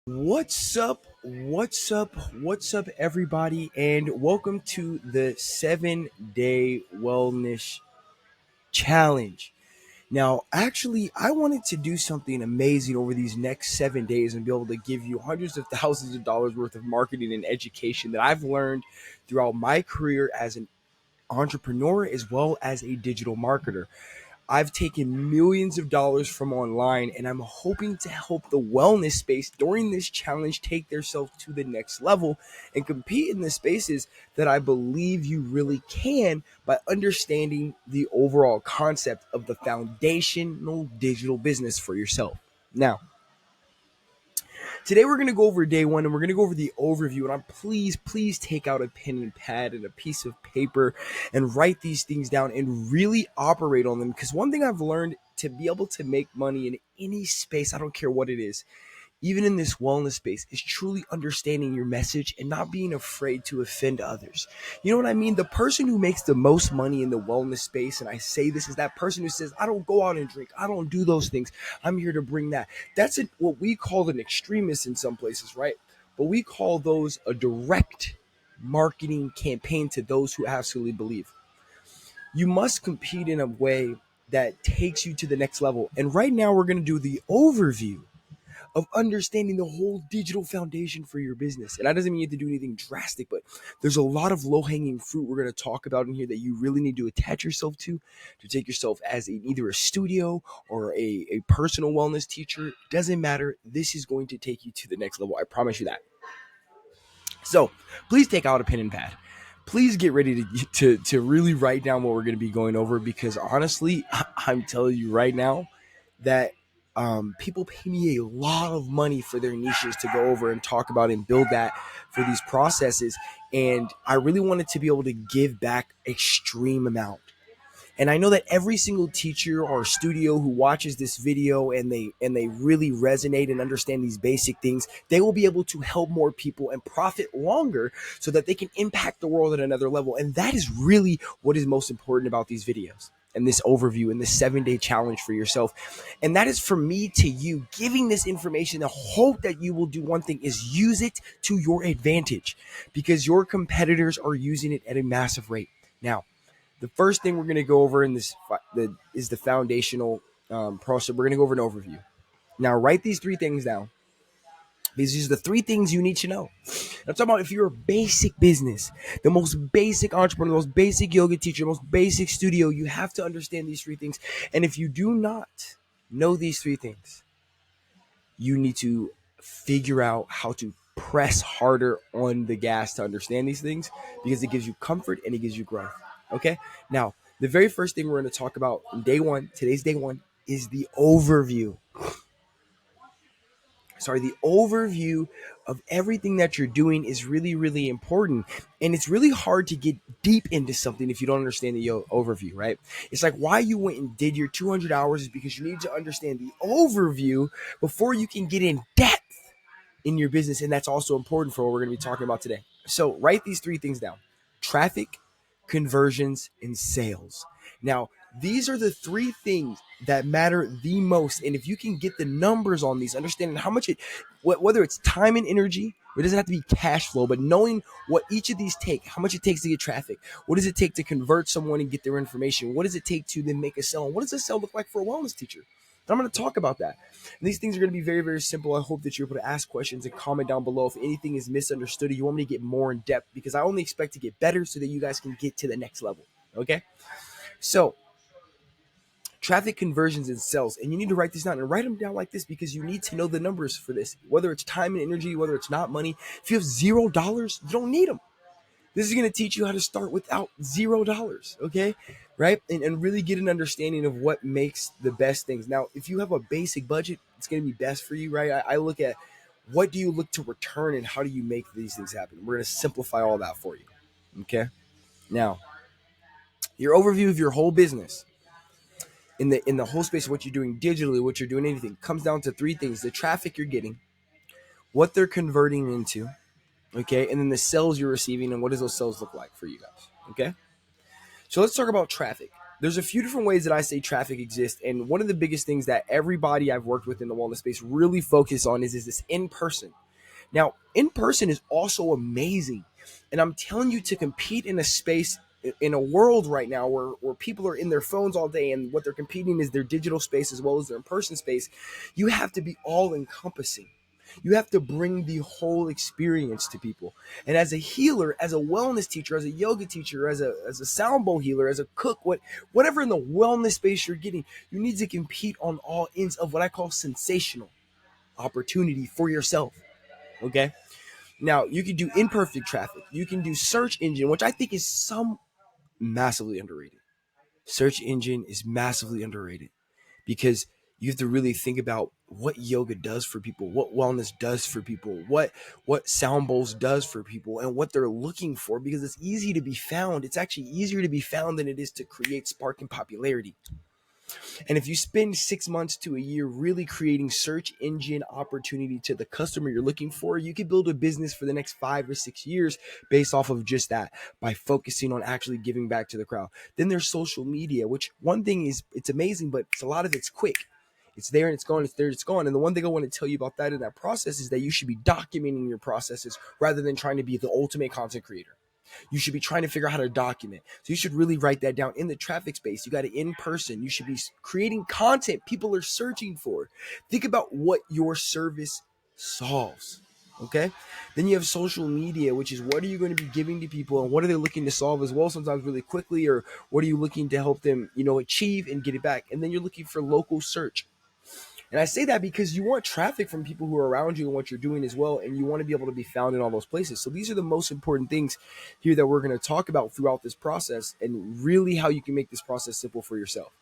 What's up? What's up? What's up, everybody? And welcome to the 7 Day Wellness Challenge. Now, actually, I wanted to do something amazing over these next 7 days and be able to give you hundreds of thousands of dollars worth of marketing and education that I've learned throughout my career as an entrepreneur as well as a digital marketer. I've taken millions of dollars from online, and I'm hoping to help the wellness space during this challenge take themselves to the next level and compete in the spaces that I believe you really can by understanding the overall concept of the foundational digital business for yourself. Now, today we're going to go over day one and we're going to go over the overview. And please take out a pen and pad and a piece of paper and write these things down and really operate on them. Because one thing I've learned to be able to make money in any space, I don't care what it is, even in this wellness space, is truly understanding your message and not being afraid to offend others. You know what I mean? The person who makes the most money in the wellness space, and I say this, is that person who says, I don't go out and drink. I don't do those things. I'm here to bring that. That's what we call an extremist in some places, right? But we call those a direct marketing campaign to those who absolutely believe. You must compete in a way that takes you to the next level. And right now, we're going to do the overview of understanding the whole digital foundation for your business. And that doesn't mean you have to do anything drastic, but there's a lot of low hanging fruit we're going to talk about in here that you really need to attach yourself to take yourself as either a studio or a personal wellness teacher. Doesn't matter. This is going to take you to the next level. I promise you that. So please take out a pen and pad. Please get ready to really write down what we're going to be going over, because honestly, I'm telling you right now that people pay me a lot of money for their niches to go over and talk about and build that for these processes. And I really wanted to be able to give back extreme amount. And I know that every single teacher or studio who watches this video and they really resonate and understand these basic things, they will be able to help more people and profit longer so that they can impact the world at another level. And that is really what is most important about these videos and this overview and this 7 day challenge for yourself. And that is from me to you, giving this information. The hope that you will do one thing is use it to your advantage, because your competitors are using it at a massive rate. Now, the first thing we're going to go over in this is the foundational process. We're going to go over an overview. Now, write these three things down. These are the three things you need to know. I'm talking about if you're a basic business, the most basic entrepreneur, the most basic yoga teacher, the most basic studio, you have to understand these three things. And if you do not know these three things, you need to figure out how to press harder on the gas to understand these things, because it gives you comfort and it gives you growth. Okay. Now, the very first thing we're going to talk about in day one, today's day one, is the overview. The overview of everything that you're doing is really, really important. And it's really hard to get deep into something if you don't understand the overview, right? It's like why you went and did your 200 hours is because you need to understand the overview before you can get in depth in your business. And that's also important for what we're going to be talking about today. So write these three things down: traffic, conversions, and sales. Now, these are the three things that matter the most. And if you can get the numbers on these, understanding how much whether it's time and energy, it doesn't have to be cash flow, but knowing what each of these take, how much it takes to get traffic, what does it take to convert someone and get their information, what does it take to then make a sale, and what does a sale look like for a wellness teacher? And I'm going to talk about that. And these things are going to be very, very simple. I hope that you're able to ask questions and comment down below if anything is misunderstood or you want me to get more in depth, because I only expect to get better so that you guys can get to the next level. Okay? So, traffic, conversions, and sales. And you need to write this down and write them down like this, because you need to know the numbers for this, whether it's time and energy, whether it's not money. If you have $0, you don't need them. This is going to teach you how to start without $0, okay? Right? And really get an understanding of what makes the best things. Now, if you have a basic budget, it's going to be best for you, right? I look at what do you look to return and how do you make these things happen? We're going to simplify all that for you, okay? Now, your overview of your whole business in the whole space of what you're doing digitally, what you're doing, anything, comes down to three things: the traffic you're getting, what they're converting into, okay, and then the sales you're receiving, and what does those sales look like for you guys, okay? So let's talk about traffic. there's a few different ways that I say traffic exists, and one of the biggest things that everybody I've worked with in the wellness space really focus on is this in person. Now, in person is also amazing. And I'm telling you, to compete in a space, in a world right now where people are in their phones all day and what they're competing is their digital space as well as their in person space, you have to be all encompassing. You have to bring the whole experience to people. And as a healer, as a wellness teacher, as a yoga teacher, as a sound bowl healer, as a cook, whatever in the wellness space you're getting, you need to compete on all ends of what I call sensational opportunity for yourself. Okay. Now you can do imperfect traffic. You can do search engine, which I think is some massively underrated. Search engine is massively underrated because you have to really think about what yoga does for people, what wellness does for people, what sound bowls does for people, and what they're looking for. Because it's easy to be found. It's actually easier to be found than it is to create spark and popularity. And if you spend 6 months to a year really creating search engine opportunity to the customer you're looking for, you could build a business for the next 5 or 6 years based off of just that, by focusing on actually giving back to the crowd. Then there's social media, which one thing is it's amazing, but a lot of it's quick. It's there and it's gone, it's there, it's gone. And the one thing I want to tell you about that in that process is that you should be documenting your processes rather than trying to be the ultimate content creator. You should be trying to figure out how to document. So you should really write that down in the traffic space. You got it in person. You should be creating content people are searching for. Think about what your service solves. Okay. Then you have social media, which is what are you going to be giving to people and what are they looking to solve as well, sometimes really quickly, or what are you looking to help them, achieve and get it back. And then you're looking for local search. And I say that because you want traffic from people who are around you and what you're doing as well. And you want to be able to be found in all those places. So these are the most important things here that we're going to talk about throughout this process and really how you can make this process simple for yourself.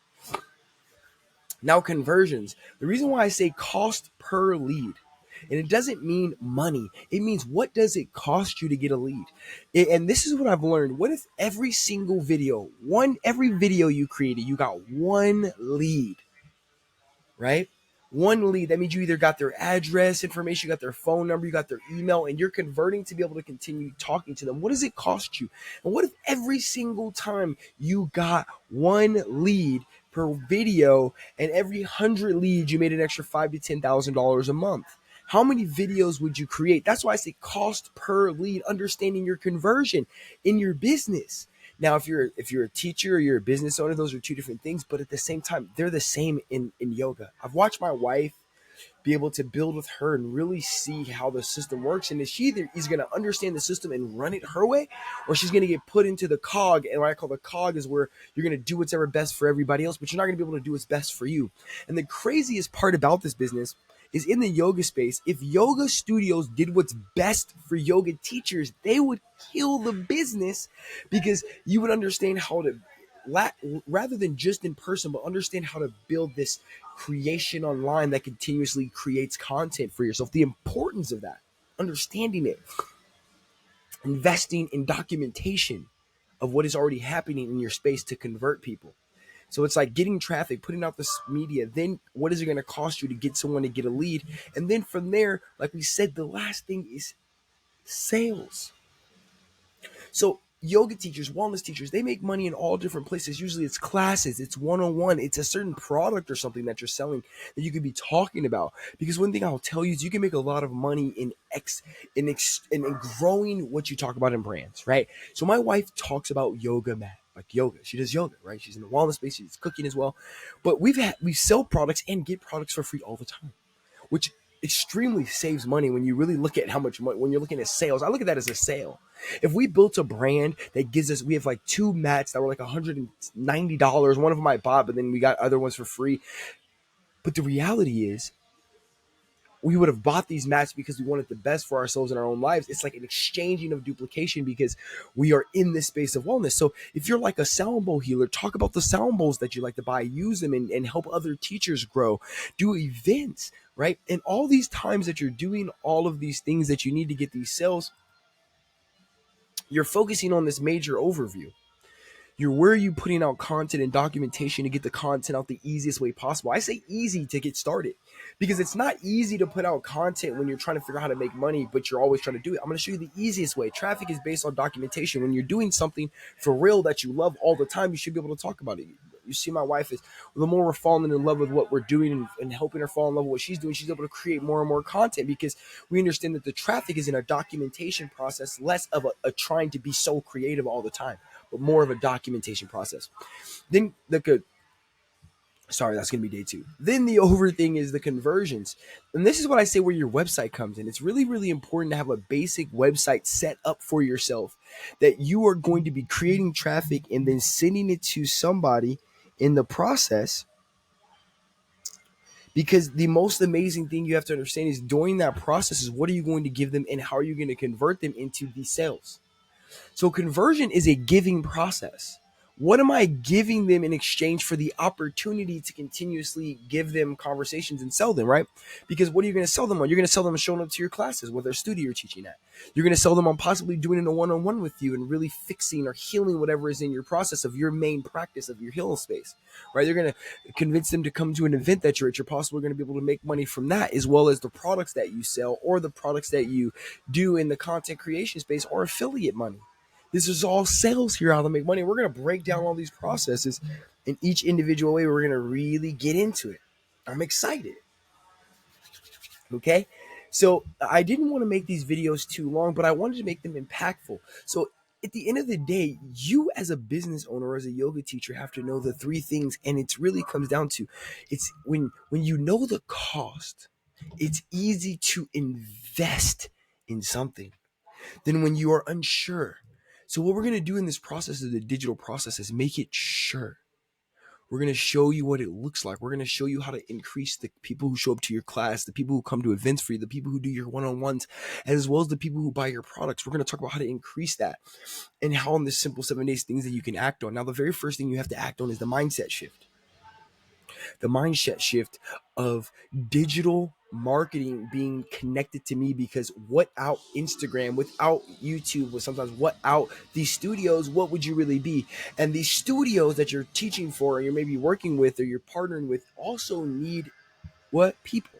Now, conversions. The reason why I say cost per lead, and it doesn't mean money. It means what does it cost you to get a lead? And this is what I've learned. What if every single video, every video you created, you got one lead? Right? One lead. That means you either got their address information, you got their phone number, you got their email, and you're converting to be able to continue talking to them. What does it cost you? And what if every single time you got one lead per video, and every 100 leads you made an extra $5,000 to $10,000 a month? How many videos would you create? That's why I say cost per lead, understanding your conversion in your business. Now, if you're a teacher or you're a business owner, those are two different things. But at the same time, they're the same in yoga. I've watched my wife be able to build with her and really see how the system works. And she either is going to understand the system and run it her way, or she's going to get put into the cog. And what I call the cog is where you're going to do what's ever best for everybody else, but you're not going to be able to do what's best for you. And the craziest part about this business is in the yoga space, if yoga studios did what's best for yoga teachers, they would kill the business because you would understand how to, rather than just in person, but understand how to build this creation online that continuously creates content for yourself. The importance of that, understanding it, investing in documentation of what is already happening in your space to convert people. So it's like getting traffic, putting out this media. Then what is it going to cost you to get someone to get a lead? And then from there, like we said, the last thing is sales. So yoga teachers, wellness teachers, they make money in all different places. Usually it's classes, it's one-on-one, it's a certain product or something that you're selling that you could be talking about. Because one thing I'll tell you is you can make a lot of money in growing what you talk about in brands, right? So my wife talks about yoga mat, like yoga. She does yoga, right? She's in the wellness space, she's cooking as well. But we sell products and get products for free all the time, which extremely saves money when you really look at how much money, when you're looking at sales. I look at that as a sale. If we built a brand that gives us, we have like 2 mats that were like $190. One of them I bought, but then we got other ones for free. But the reality is, we would have bought these mats because we wanted the best for ourselves in our own lives. It's like an exchanging of duplication because we are in this space of wellness. So if you're like a sound bowl healer, talk about the sound bowls that you like to buy, use them and help other teachers grow, do events, right? And all these times that you're doing all of these things that you need to get these sales, you're focusing on this major overview. Where are you putting out content and documentation to get the content out the easiest way possible? I say easy to get started because it's not easy to put out content when you're trying to figure out how to make money, but you're always trying to do it. I'm going to show you the easiest way. Traffic is based on documentation. When you're doing something for real that you love all the time, you should be able to talk about it. you see my wife is, the more we're falling in love with what we're doing and helping her fall in love with what she's doing, she's able to create more and more content because we understand that the traffic is in a documentation process, less of a trying to be so creative all the time, but more of a documentation process. Then sorry, that's going to be day two. Then the over thing is the conversions. And this is what I say where your website comes in. It's really, really important to have a basic website set up for yourself that you are going to be creating traffic and then sending it to somebody in the process. Because the most amazing thing you have to understand is during that process is what are you going to give them and how are you going to convert them into these sales? So conversion is a giving process. What am I giving them in exchange for the opportunity to continuously give them conversations and sell them, right? Because what are you going to sell them on? You're going to sell them showing up to your classes, what their studio you're teaching at. You're going to sell them on possibly doing it a one-on-one with you and really fixing or healing whatever is in your process of your main practice of your healing space, right? You're going to convince them to come to an event that you're at. You're possibly going to be able to make money from that, as well as the products that you sell or the products that you do in the content creation space or affiliate money. This is all sales here, how to make money. We're going to break down all these processes in each individual way. We're going to really get into it. I'm excited. Okay. So I didn't want to make these videos too long, but I wanted to make them impactful. So at the end of the day, you as a business owner, or as a yoga teacher, have to know the three things. And it really comes down to it's when you know the cost, it's easy to invest in something than when you are unsure. So what we're going to do in this process of the digital process is make it sure. We're going to show you what it looks like. We're going to show you how to increase the people who show up to your class, the people who come to events for you, the people who do your one-on-ones, as well as the people who buy your products. We're going to talk about how to increase that and how in this simple 7 days things that you can act on. Now, the very first thing you have to act on is the mindset shift. The mindset shift of digital marketing being connected to me, because without Instagram, without YouTube, with sometimes without these studios, what would you really be? And these studios that you're teaching for, or you're maybe working with, or you're partnering with, also need what? People.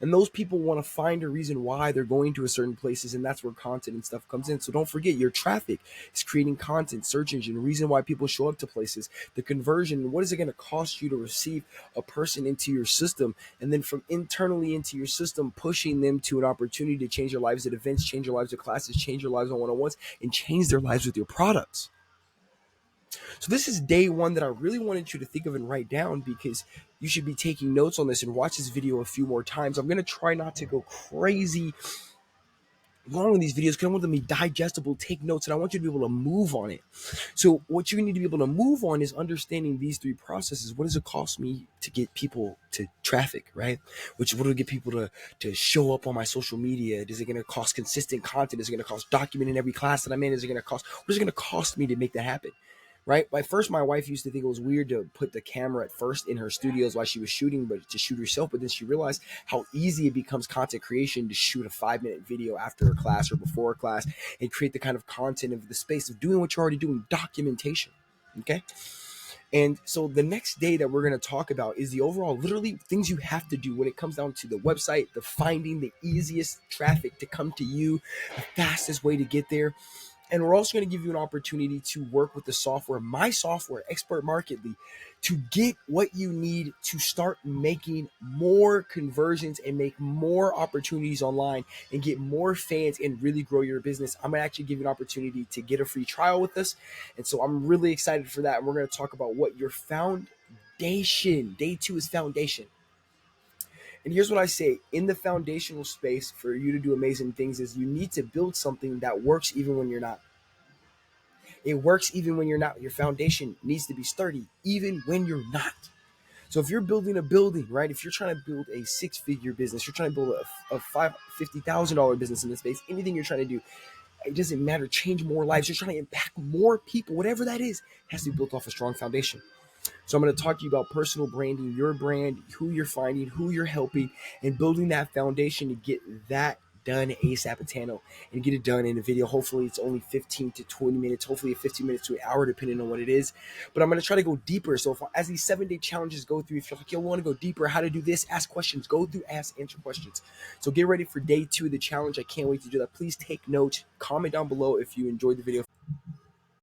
And those people want to find a reason why they're going to a certain places, and that's where content and stuff comes in. So don't forget, your traffic is creating content, search engine, reason why people show up to places, the conversion, what is it going to cost you to receive a person into your system, and then from internally into your system, pushing them to an opportunity to change their lives at events, change their lives at classes, change their lives on one-on-ones, and change their lives with your products. So this is day one that I really wanted you to think of and write down, because you should be taking notes on this and watch this video a few more times. I'm going to try not to go crazy long in these videos because I want them to be digestible, take notes, and I want you to be able to move on it. So what you need to be able to move on is understanding these three processes. What does it cost me to get people to traffic, right? What do I get people to show up on my social media? Is it going to cost consistent content? Is it going to cost documenting every class that I'm in? Is it going to cost, what is it going to cost me to make that happen? Right? My wife used to think it was weird to put the camera at first in her studios while she was shooting, but to shoot herself. But then she realized how easy it becomes content creation to shoot a 5-minute video after a class or before a class and create the kind of content of the space of doing what you're already doing, documentation. Okay. And so the next day that we're going to talk about is the overall literally things you have to do when it comes down to the website, the finding the easiest traffic to come to you, the fastest way to get there. And we're also going to give you an opportunity to work with the software, my software, Expert Marketly, to get what you need to start making more conversions and make more opportunities online and get more fans and really grow your business. I'm going to actually give you an opportunity to get a free trial with us. And so I'm really excited for that. And we're going to talk about what your foundation, day two is foundation. And here's what I say in the foundational space for you to do amazing things is you need to build something that works even when you're not. It works even when you're not. Your foundation needs to be sturdy even when you're not. So if you're building a building, right? If you're trying to build a 6-figure business, you're trying to build a $50,000 business in this space, anything you're trying to do, it doesn't matter. Change more lives. You're trying to impact more people. Whatever that is, has to be built off a strong foundation. So I'm going to talk to you about personal branding, your brand, who you're finding, who you're helping, and building that foundation to get that done ASAP Atano and get it done in a video. Hopefully it's only 15 to 20 minutes, hopefully 15 minutes to an hour, depending on what it is. But I'm going to try to go deeper. So as these 7-day challenges go through, if you're like, yo, I want to go deeper, how to do this, ask questions, go through, answer questions. So get ready for day 2 of the challenge. I can't wait to do that. Please take notes, comment down below if you enjoyed the video.